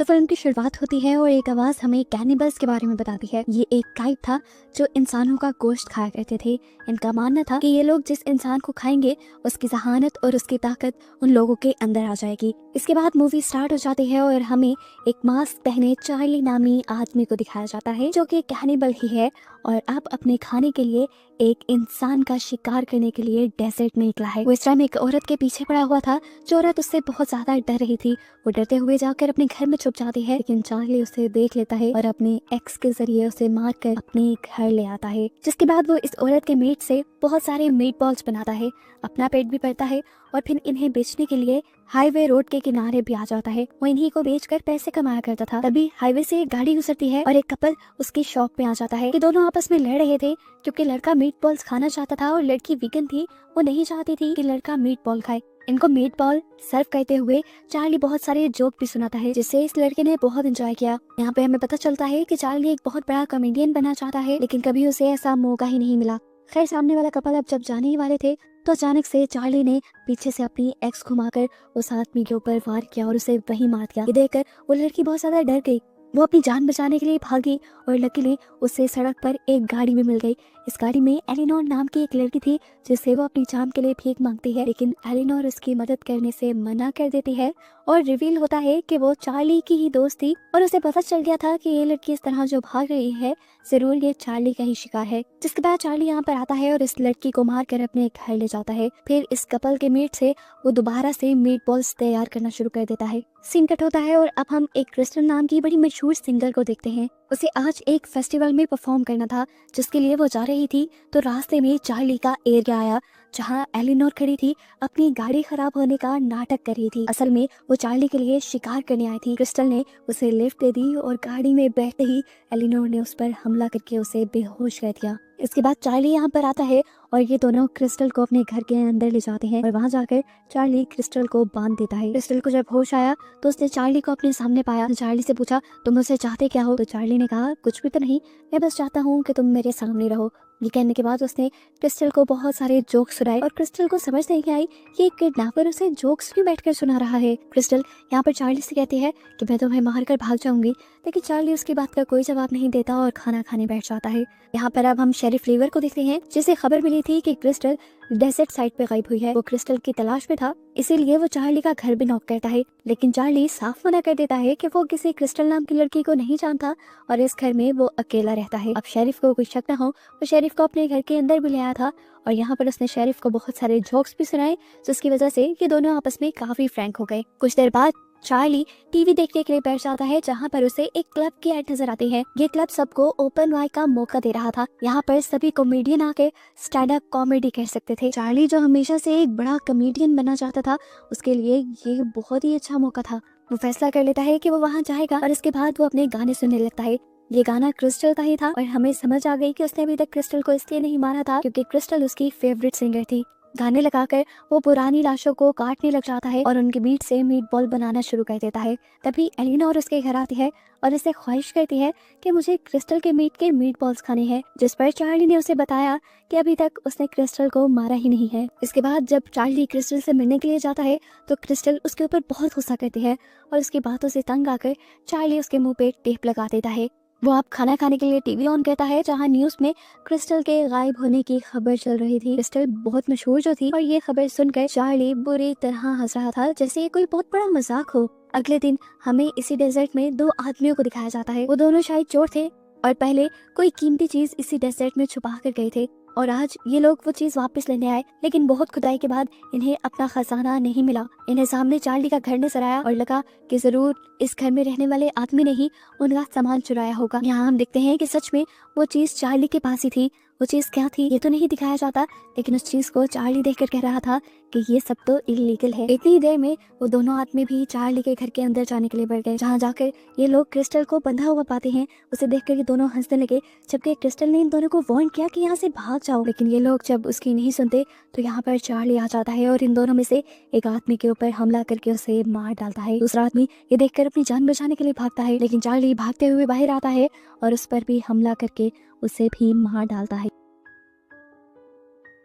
तो फिल्म की शुरुआत होती है और एक आवाज़ हमें कैनिबल्स के बारे में बताती है। ये एक ट्राइब था जो इंसानों का गोश्त खाया करते थे। इनका मानना था कि ये लोग जिस इंसान को खाएंगे उसकी जहानत और उसकी ताकत उन लोगों के अंदर आ जाएगी। इसके बाद मूवी स्टार्ट हो जाती है और हमें एक मास्क पहने चार्ली नामी आदमी को दिखाया जाता है जो कि कैनिबल ही है और अब अपने खाने के लिए एक इंसान का शिकार करने के लिए डेजर्ट में निकला है। वो इस टाइम एक औरत के पीछे पड़ा हुआ था। जो औरत उससे बहुत ज्यादा डर रही थी, वो डरते हुए जाकर अपने घर में छुप जाती है, लेकिन चार्ली उसे देख लेता है और अपने एक्स के जरिए उसे मारकर अपने घर ले आता है। जिसके बाद वो इस औरत के मीट से बहुत सारे मीट बॉल्स बनाता है, अपना पेट भी भरता है और फिर इन्हें बेचने के लिए हाईवे रोड के किनारे भी आ जाता है। वो इन्हीं को बेचकर पैसे कमाया करता था। तभी हाईवे से एक गाड़ी गुजरती है और एक कपल उसकी शॉप पे आ जाता है। ये दोनों आपस में लड़ रहे थे क्योंकि लड़का मीट बॉल्स खाना चाहता था और लड़की वीगन थी, वो नहीं चाहती थी कि लड़का मीट बॉल खाए। इनको मीट बॉल सर्व करते हुए चार्ली बहुत सारे जोक भी सुनाता है, जिससे इस लड़के ने बहुत एंजॉय किया। यहाँ पे हमें पता चलता है कि चार्ली एक बहुत बड़ा कॉमेडियन बनना चाहता है, लेकिन कभी उसे ऐसा मौका ही नहीं मिला। खैर, सामने वाला कपल अब जब जाने ही वाले थे तो अचानक से चार्ली ने पीछे से अपनी एक्स घुमाकर उस आदमी के ऊपर वार किया और उसे वही मार दिया। ये देखकर वो लड़की बहुत ज्यादा डर गई। वो अपनी जान बचाने के लिए भागी और लकीली उसे सड़क पर एक गाड़ी भी मिल गई। इस गाड़ी में एलिनोर नाम की एक लड़की थी जिससे वो अपनी जान के लिए भीख मांगती है, लेकिन एलिनोर उसकी मदद करने से मना कर देती है और रिवील होता है कि वो चार्ली की ही दोस्त थी और उसे पता चल गया था कि ये लड़की इस तरह जो भाग रही है जरूर ये चार्ली का ही शिकार है। जिसके बाद चार्ली यहाँ पर आता है और इस लड़की को मार कर अपने घर ले जाता है। फिर इस कपल के मीट से वो दोबारा से मीट बॉल्स तैयार करना शुरू कर देता है। सीन कट होता है और अब हम एक क्रिस्टल नाम की बड़ी मशहूर सिंगर को देखते हैं। उसे आज एक फेस्टिवल में परफॉर्म करना था, जिसके लिए वो जा रही थी। तो रास्ते में चार्ली का एरिया आया जहाँ एलिनोर खड़ी थी, अपनी गाड़ी खराब होने का नाटक कर रही थी। असल में वो चार्ली के लिए शिकार करने आई थी। क्रिस्टल ने उसे लिफ्ट दे दी और गाड़ी में बैठते ही एलिनोर ने उस पर हमला करके उसे बेहोश कर दिया। इसके बाद चार्ली यहाँ पर आता है और ये दोनों क्रिस्टल को अपने घर के अंदर ले जाते हैं और वहाँ जाकर चार्ली क्रिस्टल को बांध देता है। क्रिस्टल को जब होश आया तो उसने चार्ली को अपने सामने पाया। चार्ली से पूछा, तुम मुझसे चाहते क्या हो? तो चार्ली ने कहा, कुछ भी तो नहीं, मैं बस चाहता हूँ कि तुम मेरे सामने रहो। ये कहने के बाद उसने क्रिस्टल को बहुत सारे जोक्स सुनाए और क्रिस्टल को समझ नहीं आई कि एक किडनैपर उसे जोक्स भी बैठकर सुना रहा है। क्रिस्टल यहाँ पर चार्ली से कहती है कि मैं तुम्हें मारकर भाग जाऊंगी, लेकिन चार्ली उसकी बात का कोई जवाब नहीं देता और खाना खाने बैठ जाता है। यहाँ पर अब हम शेरिफ लीवर को देखते हैं, जिसे खबर मिली थी कि क्रिस्टल डेजर्ट साइड पे गायब हुई है। वो क्रिस्टल की तलाश में था, इसीलिए वो चार्ली का घर भी नॉक करता है, लेकिन चार्ली साफ मना कर देता है कि वो किसी क्रिस्टल नाम की लड़की को नहीं जानता और इस घर में वो अकेला रहता है। अब शेरिफ को कोई शक न हो, वो शेरिफ को अपने घर के अंदर भी ले आया था और यहाँ पर उसने शेरिफ को बहुत सारे जोक्स भी सुनाए, जिसकी वजह से ये दोनों आपस में काफी फ्रैंक हो गए। कुछ देर बाद चार्ली टीवी देखने के लिए बैठ जाता है, जहाँ पर उसे एक क्लब की ऐड नजर आती है। ये क्लब सबको ओपन माइक का मौका दे रहा था। यहाँ पर सभी कॉमेडियन आके स्टैंड अप कॉमेडी कर सकते थे। चार्ली जो हमेशा से एक बड़ा कॉमेडियन बनना चाहता था, उसके लिए ये बहुत ही अच्छा मौका था। वो फैसला कर लेता है कि वो वहाँ जाएगा और इसके बाद वो अपने गाने सुनने लगता है। ये गाना क्रिस्टल का ही था और हमें समझ आ गई कि उसने अभी तक क्रिस्टल को इसलिए नहीं मारा था क्योंकि क्रिस्टल उसकी फेवरेट सिंगर थी। गाने लगाकर वो पुरानी लाशों को काटने लग जाता है और उनके मीट से मीट बॉल बनाना शुरू कर देता है। तभी एलिनोर उसके घर आती है और इसे ख्वाहिश करती है कि मुझे क्रिस्टल के मीट बॉल्स खाने हैं, जिस पर चार्ली ने उसे बताया कि अभी तक उसने क्रिस्टल को मारा ही नहीं है। इसके बाद जब चार्ली क्रिस्टल से मिलने के लिए जाता है तो क्रिस्टल उसके ऊपर बहुत गुस्सा करती है और उसकी बातों से तंग आकर चार्ली उसके मुंह पे टेप लगा देता है। वो अब खाना खाने के लिए टीवी ऑन करता है, जहाँ न्यूज में क्रिस्टल के गायब होने की खबर चल रही थी। क्रिस्टल बहुत मशहूर जो थी और ये खबर सुनकर चार्ली बुरी तरह हंस रहा था, जैसे ये कोई बहुत बड़ा मजाक हो। अगले दिन हमें इसी डेजर्ट में दो आदमियों को दिखाया जाता है। वो दोनों शायद चोर थे और पहले कोई कीमती चीज इसी डेजर्ट में छुपा कर गए थे और आज ये लोग वो चीज वापस लेने आए, लेकिन बहुत खुदाई के बाद इन्हें अपना खजाना नहीं मिला। इन्हें सामने चार्ली का घर नजर आया और लगा कि जरूर इस घर में रहने वाले आदमी ने ही उनका सामान चुराया होगा। यहाँ हम देखते हैं कि सच में वो चीज चार्ली के पास ही थी। वो चीज क्या थी ये तो नहीं दिखाया जाता, लेकिन उस चीज को चार्ली देखकर कह रहा था कि ये सब तो इलीगल है। इतनी देर में वो दोनों आदमी भी चार्ली के घर के अंदर जाने के लिए बढ़ गए, जहाँ जाकर ये लोग क्रिस्टल को बंधा हुआ पाते हैं। उसे देखकर ये दोनों हंसने लगे, जबकि क्रिस्टल ने इन दोनों को वार्न किया कि यहाँ से भाग जाओ, लेकिन ये लोग जब उसकी नहीं सुनते तो यहाँ पर चार्ली आ जाता है और इन दोनों में से एक आदमी के ऊपर हमला करके उसे मार डालता है। दूसरा आदमी ये देखकर अपनी जान बचाने के लिए भागता है, लेकिन चार्ली भागते हुए बाहर आता है और उस पर भी हमला करके उसे भी मार डालता है।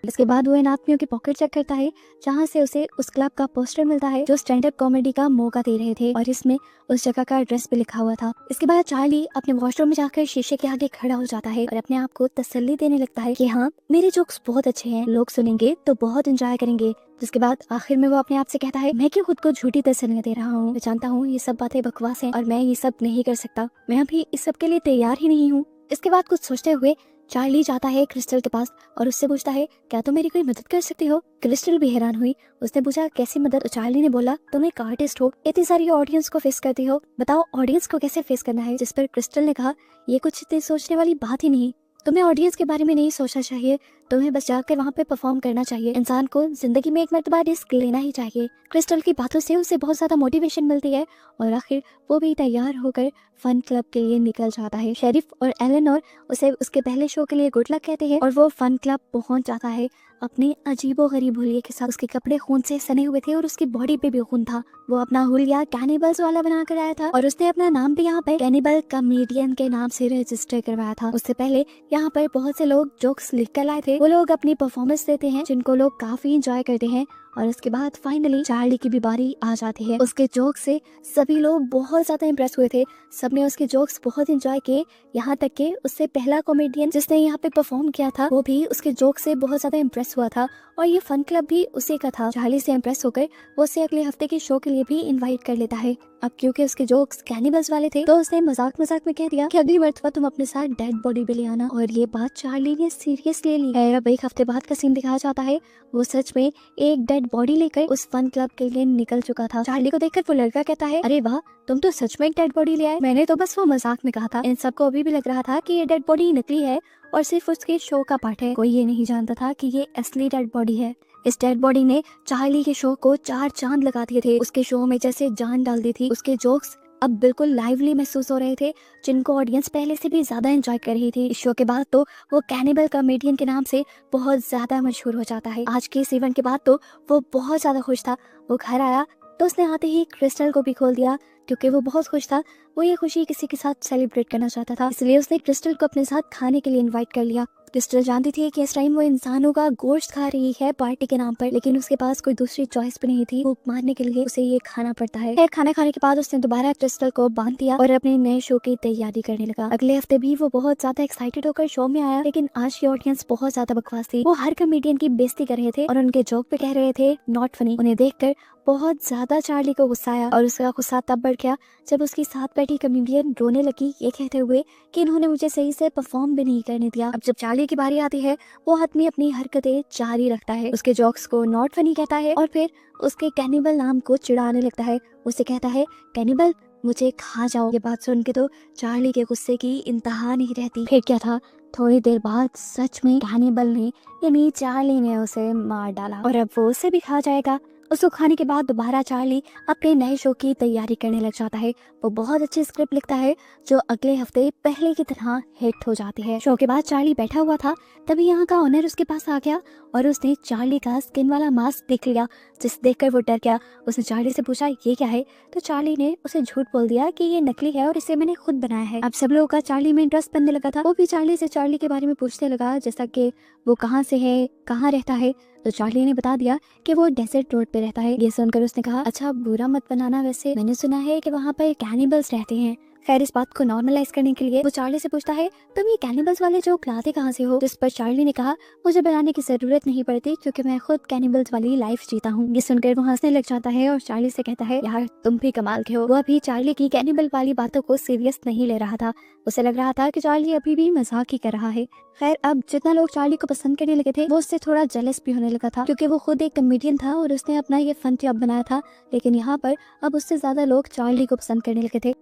इसके बाद वो इन आदमियों की पॉकेट चेक करता है जहाँ से उसे उस क्लब का पोस्टर मिलता है जो स्टैंड अप कॉमेडी का मौका दे रहे थे और इसमें उस जगह का एड्रेस भी लिखा हुआ था। इसके बाद चार्ली अपने वॉशरूम में जाकर शीशे के आगे खड़ा हो जाता है और अपने आप को तसल्ली देने लगता है कि हाँ, मेरे जोक्स बहुत अच्छे हैं, लोग सुनेंगे तो बहुत एंजॉय करेंगे। जिसके बाद आखिर में वो अपने आप से कहता है, मैं क्यों खुद को झूठी तसल्ली दे रहा हूँ, मैं जानता हूँ ये सब बातें बकवास हैं और मैं ये सब नहीं कर सकता, मैं अभी इस सब के लिए तैयार ही नहीं हूँ। इसके बाद कुछ सोचते हुए चार्ली जाता है क्रिस्टल के पास और उससे पूछता है, क्या तुम मेरी कोई मदद कर सकती हो? क्रिस्टल भी हैरान हुई। उसने पूछा, कैसी मदद? चार्ली ने बोला, तुम एक आर्टिस्ट हो, इतनी सारी ऑडियंस को फेस करती हो, बताओ ऑडियंस को कैसे फेस करना है। जिस पर क्रिस्टल ने कहा, ये कुछ इतनी सोचने वाली बात ही नहीं, तुम्हें ऑडियंस के बारे में नहीं सोचना चाहिए, तुम्हें बस जाकर वहाँ पे परफॉर्म करना चाहिए। इंसान को जिंदगी में एक मर्तबा रिस्क लेना ही चाहिए। क्रिस्टल की बातों से उसे बहुत ज्यादा मोटिवेशन मिलती है और आखिर वो भी तैयार होकर फन क्लब के लिए निकल जाता है। शेरिफ और एलेनोर उसे उसके पहले शो के लिए गुड लक कहते हैं और वो फन क्लब पहुंच जाता है अपने अजीबो गरीब हुलिये के साथ। उसके कपड़े खून से सने हुए थे और उसकी बॉडी पे भी खून था। वो अपना हुलिया कैनिबल्स वाला बना कर आया था और उसने अपना नाम भी यहाँ पे कैनिबल कॉमेडियन के नाम से रजिस्टर करवाया था। उससे पहले यहाँ पर बहुत से लोग जोक्स लिख कर लाए थे, वो लोग अपनी परफॉर्मेंस देते हैं जिनको लोग काफी इंजॉय करते हैं। और उसके बाद फाइनली चार्ली की भी बारी आ जाती है। उसके जोक से सभी लोग बहुत ज्यादा इम्प्रेस हुए थे, सबने उसके जोक्स बहुत एंजॉय किए, यहाँ तक कि उससे पहला कॉमेडियन जिसने यहाँ पे परफॉर्म किया था वो भी उसके जोक से बहुत ज्यादा इम्प्रेस हुआ था और ये फन क्लब भी उसी का था। चार्ली से इम्प्रेस होकर वो उसे अगले हफ्ते के शो के लिए भी इन्वाइट कर लेता है। अब क्योंकि उसके जोक्स कैनिबल्स वाले थे तो उसने मजाक मजाक में कह दिया कि अगली मर्तबा तुम अपने साथ डेड बॉडी भी ले आना, और ये बात चार्ली ने सीरियस ले ली है। अब एक हफ्ते बाद का सीन दिखाया जाता है, वो सच में एक डेड बॉडी लेकर उस फन क्लब के लिए निकल चुका था। चार्ली को देखकर वो लड़का कहता है, अरे वाह, तुम तो सच में एक डेड बॉडी ले आए, मैंने तो बस वो मजाक में कहा था। इन सबको अभी भी लग रहा था कि ये डेड बॉडी नकली है और सिर्फ उसके शो का पार्ट है। कोई ये नहीं जानता था कि ये असली डेड बॉडी है। इस डेड बॉडी ने चार्ली के शो को 4 चांद लगा दिए थे, उसके शो में जैसे जान डाल दी थी। उसके जोक्स अब बिल्कुल लाइवली महसूस हो रहे थे, जिनको ऑडियंस पहले से भी ज्यादा एंजॉय कर रही थी। इस शो के बाद तो वो कैनिबल कॉमेडियन के नाम से बहुत ज्यादा मशहूर हो जाता है। आज के इस इवेंट के बाद तो वो बहुत ज्यादा खुश था। वो घर आया तो उसने आते ही क्रिस्टल को भी खोल दिया क्योंकि वो बहुत खुश था। वो ये खुशी किसी के साथ सेलिब्रेट करना चाहता था, इसलिए उसने क्रिस्टल को अपने साथ खाने के लिए इनवाइट कर लिया। क्रिस्टल जानती थी कि इस टाइम वो इंसानों का गोश्त खा रही है पार्टी के नाम पर, लेकिन उसके पास कोई दूसरी चॉइस भी नहीं थी। भूख मारने के लिए उसे ये खाना पड़ता है। खैर, खाना खाने के बाद उसने दोबारा क्रिस्टल को बांध दिया और अपने नए शो की तैयारी करने लगा। अगले हफ्ते भी वो बहुत ज्यादा एक्साइटेड होकर शो में आया, लेकिन आज की ऑडियंस बहुत ज्यादा बकवास थी। वो हर कॉमेडियन की बेइज्जती कर रहे थे और उनके जोक पे कह रहे थे नॉट फनी। उन्हें देखकर बहुत ज्यादा चार्ली को गुस्सा आया और उसका गुस्सा तब बढ़ गया जब उसकी साथ बैठी कॉमेडियन रोने लगी, ये कहते हुए कि इन्होंने मुझे सही से परफॉर्म भी नहीं करने दिया। अब जब चार्ली की बारी आती है, वो आदमी अपनी हरकतें जारी रखता है, उसके जोक्स को नॉट फनी कहता है और फिर उसके कैनिबल नाम को चिढ़ाने लगता है। उसे कहता है, कैनिबल, मुझे खा जाओ। ये बात सुन के तो चार्ली के गुस्से की इंतहा नहीं रहती। फिर क्या था, थोड़ी देर बाद सच में कैनिबल ने यानी चार्ली ने उसे मार डाला और अब वो उसे भी खा जाएगा। उसको खाने के बाद दोबारा चार्ली अपने नए शो की तैयारी करने लग जाता है। वो बहुत अच्छी स्क्रिप्ट लिखता है जो अगले हफ्ते पहले की तरह हिट हो जाती है। शो के बाद चार्ली बैठा हुआ था, तभी यहाँ का ओनर उसके पास आ गया और उसने चार्ली का स्किन वाला मास्क देख लिया, जिसे देखकर वो डर गया। उसने चार्ली से पूछा, ये क्या है? तो चार्ली ने उसे झूठ बोल दिया कि ये नकली है और इसे मैंने खुद बनाया है। अब सब लोगों का चार्ली में इंटरेस्ट बनने लगा था। वो भी चार्ली से चार्ली के बारे में पूछने लगा, जैसा कि वो कहाँ से है, कहाँ रहता है। तो चार्ली ने बता दिया कि वो डेजर्ट रोड पे रहता है। ये सुनकर उसने कहा, अच्छा बुरा मत बनाना, वैसे मैंने सुना है कि वहाँ पर कैनिबल्स रहते हैं। खैर, इस बात को नॉर्मलाइज करने के लिए वो चार्ली से पूछता है, तुम ये कैनिबल्स वाले जोक लाते कहाँ से हो? जिस पर चार्ली ने कहा, मुझे बनाने की जरूरत नहीं पड़ती क्योंकि मैं खुद कैनिबल्स वाली लाइफ जीता हूँ। ये सुनकर वो हंसने लग जाता है और चार्ली से कहता है, यार तुम भी कमाल के हो। वो अभी चार्ली की कैनिबल वाली बातों को सीरियस नहीं ले रहा था, उसे लग रहा था कि चार्ली अभी भी मजाक ही कर रहा है। खैर, अब जितना लोग चार्ली को पसंद करने लगे थे वो उससे थोड़ा जेलस भी होने लगा था क्योंकि वो खुद एक कॉमेडियन था और उसने अपना ये फन क्लब बनाया था, लेकिन यहाँ पर अब उससे ज्यादा लोग चार्ली को पसंद करने लगे थे।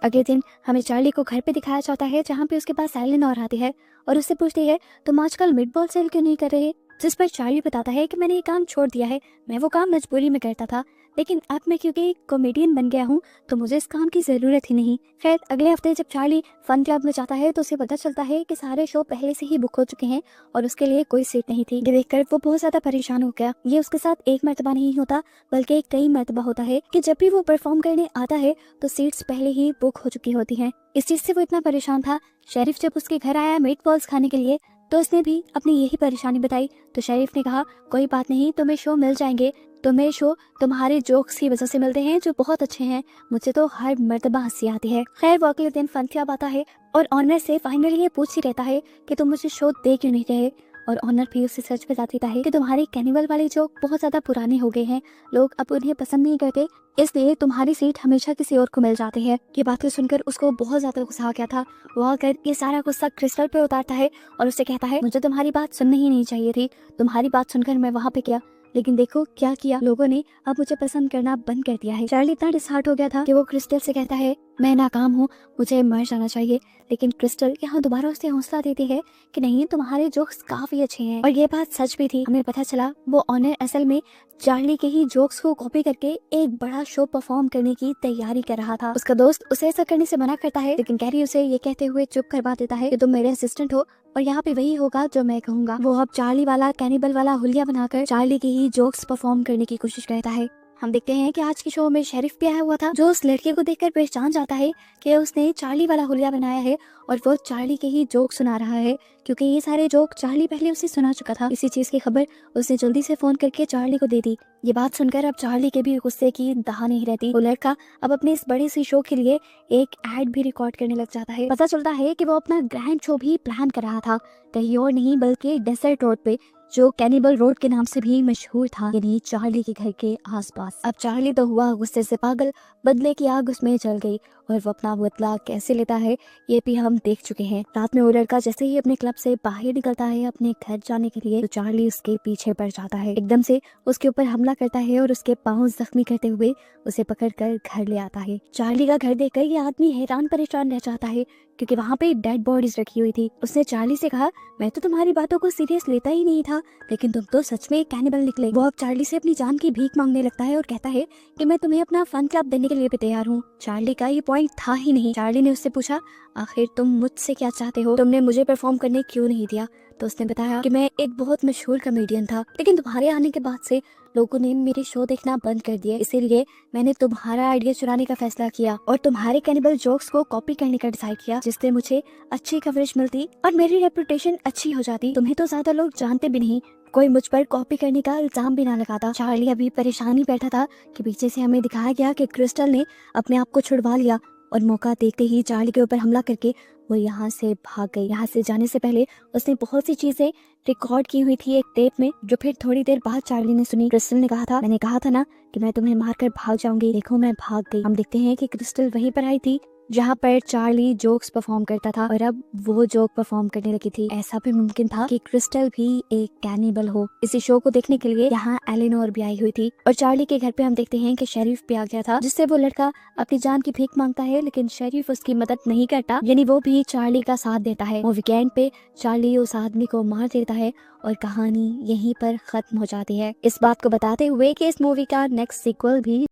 अगले दिन हमें चार्ली को घर पे दिखाया जाता है जहाँ पे उसके पास एलेनोर आती है और उससे पूछती है, तुम आजकल मीटबॉल सेल क्यों नहीं कर रहे? जिस पर चार्ली बताता है कि मैंने ये काम छोड़ दिया है, मैं वो काम मजबूरी में करता था, लेकिन अब मैं क्योंकि कॉमेडियन बन गया हूँ तो मुझे इस काम की जरूरत ही नहीं। खैर, अगले हफ्ते जब चार्ली फन क्लब में जाता है तो उसे पता चलता है कि सारे शो पहले से ही बुक हो चुके हैं और उसके लिए कोई सीट नहीं थी। ये देखकर वो बहुत ज्यादा परेशान हो गया। ये उसके साथ एक मर्तबा नहीं होता बल्कि कई मर्तबा होता है कि जब भी वो परफॉर्म करने आता है तो सीट्स पहले ही बुक हो चुकी होती हैं। इस चीज से वो इतना परेशान था। शेरिफ जब उसके घर आया मीट बॉल्स खाने के लिए तो उसने भी अपनी यही परेशानी बताई। तो शरीफ ने कहा कोई बात नहीं, तुम्हें शो मिल जाएंगे, तुम्हें शो तुम्हारे जोक्स की वजह से मिलते हैं जो बहुत अच्छे हैं, मुझे तो हर मर्तबा हंसी आती है। खैर वो अगले दिन फन क्लब आता है और ऑनर से फाइनली ये पूछ ही रहता है कि तुम मुझे शो दे क्यों नहीं रहे। और ऑनर भी उसे सच बता देता है कि तुम्हारे कैनिवल वाले जोक बहुत ज्यादा पुराने हो गए हैं, लोग अब उन्हें पसंद नहीं करते, इसलिए तुम्हारी सीट हमेशा किसी और को मिल जाती है। ये बातें सुनकर उसको बहुत ज्यादा गुस्सा आ गया था। वो आकर ये सारा गुस्सा क्रिस्टल पे उतारता है और उसे कहता है मुझे तुम्हारी बात सुननी ही नहीं चाहिए थी, तुम्हारी बात सुनकर मैं वहाँ पे गया, लेकिन देखो क्या किया, लोगों ने अब मुझे पसंद करना बंद कर दिया है। चार्ली इतना डिसहार्ट हो गया था कि वो क्रिस्टल से कहता है मैं नाकाम हूँ, मुझे मर जाना चाहिए। लेकिन क्रिस्टल यहाँ दोबारा उसे हौसला देती है कि नहीं, तुम्हारे जोक्स काफी अच्छे हैं। और ये बात सच भी थी। हमें पता चला वो ऑनर असल में चार्ली के ही जोक्स को कॉपी करके एक बड़ा शो परफॉर्म करने की तैयारी कर रहा था। उसका दोस्त उसे ऐसा करने से मना करता है, लेकिन कैरी उसे ये कहते हुए चुप करवा देता है कि तुम मेरे असिस्टेंट हो और यहाँ पे वही होगा जो मैं कहूँगा। वो अब चार्ली वाला कैनिबल वाला हुलिया बनाकर चार्ली के ही जोक्स परफॉर्म करने की कोशिश करता है। हम देखते हैं कि आज के शो में शेरिफ भी आया हुआ था, जो उस लड़के को देखकर पहचान जाता है कि उसने चार्ली वाला हुलिया बनाया है और वो चार्ली के ही जोक सुना रहा है, क्योंकि ये सारे जोक चार्ली पहले उसे सुना चुका था। इसी चीज की खबर उसने जल्दी से फोन करके चार्ली को दे दी। ये बात सुनकर अब चार्ली के भी गुस्से की दहा नहीं रहती। वो लड़का अब अपने इस बड़े सी शो के लिए एक एड भी रिकॉर्ड करने लग जाता है। पता चलता है कि वो अपना ग्रैंड शो भी प्लान कर रहा था, कहीं और नहीं बल्कि डेजर्ट रोड पे, जो कैनिबल रोड के नाम से भी मशहूर था, यानी चार्ली के घर के आसपास। अब चार्ली तो हुआ गुस्से से पागल, बदले की आग उसमें जल गई और वो अपना बदला कैसे लेता है ये भी हम देख चुके हैं। रात में वो लड़का जैसे ही अपने क्लब से बाहर निकलता है अपने घर जाने के लिए, तो चार्ली उसके पीछे पड़ जाता है, एकदम से उसके ऊपर हमला करता है और उसके पांव जख्मी करते हुए उसे पकड़कर घर ले आता है। चार्ली का घर देखकर ये आदमी हैरान परेशान रह जाता है, क्योंकि वहाँ पे डेड बॉडीज रखी हुई थी। उसने चार्ली से कहा मैं तो तुम्हारी बातों को सीरियस लेता ही नहीं था, लेकिन तुम तो सच में एक कैनिबल निकले। वो अब चार्ली से अपनी जान की भीख मांगने लगता है और कहता है कि मैं तुम्हें अपना फन क्लब देने के लिए भी तैयार हूँ। चार्ली का ये पॉइंट था ही नहीं। चार्ली ने उससे पूछा आखिर तुम मुझसे क्या चाहते हो, तुमने मुझे परफॉर्म करने क्यों नहीं दिया। तो उसने बताया कि मैं एक बहुत मशहूर कॉमेडियन था, लेकिन तुम्हारे आने के बाद से लोगों ने मेरे शो देखना बंद कर दिया, इसीलिए मैंने तुम्हारा आइडिया चुराने का फैसला किया और तुम्हारे कैनिबल जोक्स को कॉपी करने का डिसाइड किया, जिससे मुझे अच्छी कवरेज मिलती और मेरी रेपुटेशन अच्छी हो जाती। तुम्हें तो ज्यादा लोग जानते भी नहीं, कोई मुझ पर कॉपी करने का इल्जाम भी ना लगाता। चार्ली अभी परेशानी बैठा था कि पीछे से हमें दिखाया गया कि क्रिस्टल ने अपने आप को छुड़वा लिया और मौका देखते ही चार्ली के ऊपर हमला करके वो यहाँ से भाग गई। यहाँ से जाने से पहले उसने बहुत सी चीजें रिकॉर्ड की हुई थी एक टेप में, जो फिर थोड़ी देर बाद चार्ली ने सुनी। क्रिस्टल ने कहा था मैंने कहा था ना कि मैं तुम्हें मारकर भाग जाऊंगी, देखो मैं भाग गई। हम देखते हैं कि क्रिस्टल वहीं पर आई थी जहाँ पर चार्ली जोक्स परफॉर्म करता था और अब वो जोक परफॉर्म करने लगी थी। ऐसा भी मुमकिन था कि क्रिस्टल भी एक कैनिबल हो। इसी शो को देखने के लिए यहाँ एलिनोर भी आई हुई थी और चार्ली के घर पे हम देखते हैं कि शेरिफ भी आ गया था, जिससे वो लड़का अपनी जान की भीख मांगता है, लेकिन शेरिफ उसकी मदद नहीं करता, यानी वो भी चार्ली का साथ देता है। वो वीकेंड पे चार्ली उस आदमी को मार देता है और कहानी यहीं पर खत्म हो जाती है। इस बात को बताते हुए कि इस मूवी का नेक्स्ट सीक्वल भी